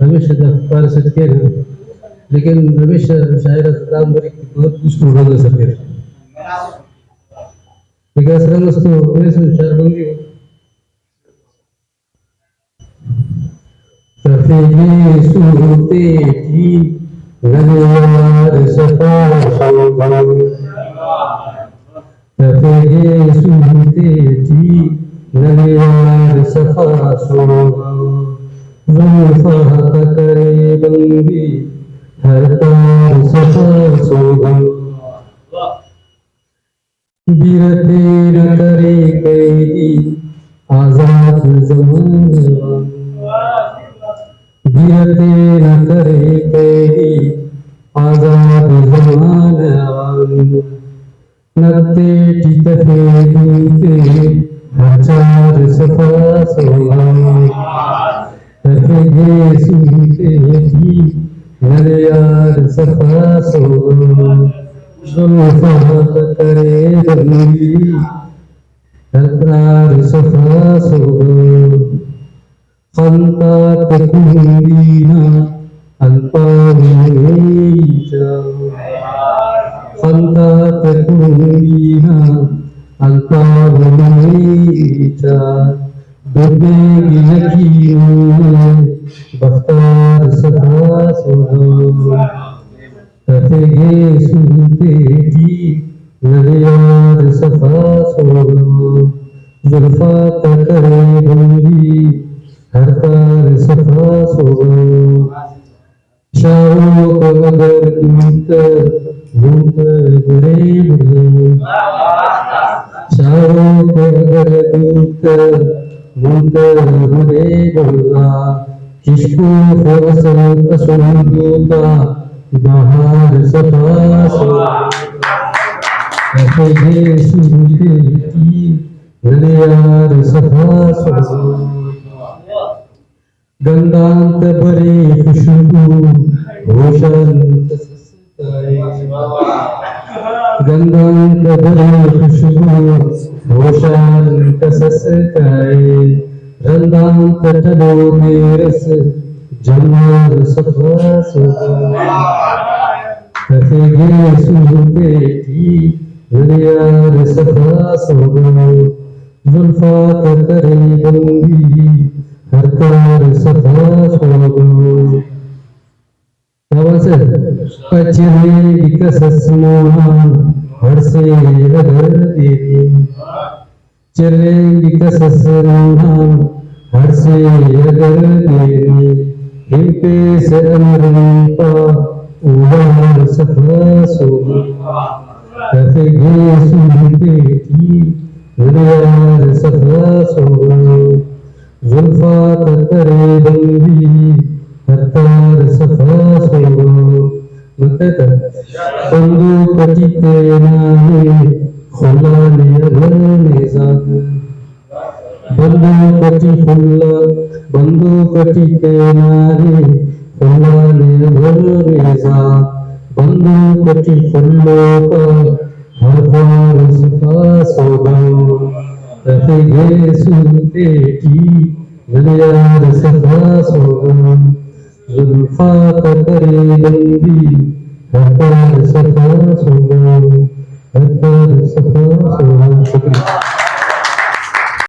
हमेशा दफ्तर से के लेकिन हमेशा शायद राम बरी बहुत कुछ होगा सके विकास रंग तो पुलिस में शायद बंदी तफीली सूते की नज़ार सफा शोभा तफीली सूते की नज़ार सफा शोभा जुल्फ़ा करे बंदी हर तार सफा शोभा गिरते न करे कैदी आजाद ज़माना गिरते न करे कैदी आजाद ज़माना नत्ते टिकते दूते हजार सफा शोभा तफीली सूते की नज़ार सफा शोभा जुल्फ़ा करे बंदी हर तार सफा शोभा खंतात कुंदीना अल्पावनीचा खंतात कुंदीना अल्पावनीचा डूबेगी यकीनों बख्तार सफा शोभा तफीली सूते की नज़ार सफा शोभा जुल्फ़ा करे बंदी हर तार सफा शोभा शाहों को अगर दूत बुरे शाहों को अगर दूत बुरे किसको फसल असुंदूता बाहर सफा शोभा तफीली सूते की नज़ार सफा शोभा गंधांत भरी खुशबू होशांत सस्ताए गंधांत भरी खुशबू होशांत सस्ताए रंधांत चलो मेरस जमाल सफा शोभा तफीली सूते की नज़ार सफा शोभा जुल्फ़ा करे बंदी हर तार सफा शोभा पचरे कसस मोहा हर से अगर देवी चले कसस मोहा हर से अगर देवी हिम्पे से अमरता उबार सफा शोभा तफीली सूते की नज़ार सफा शोभा जुल्फ़ा करे बंदी हर तार सफा शोभा बंदूक टीके नारे खुला ने अगर निज़ाम बंदूक टीके नारे खुला ने अगर निज़ाम बंदूक टी फुल्लों का हर तार सफा शोभा तफीली सूते की नज़ार सफा शोभा जुल्फ़ा करे बंदी हर तार सफा शोभा हर तार सफा शोभा। शुक्रिया।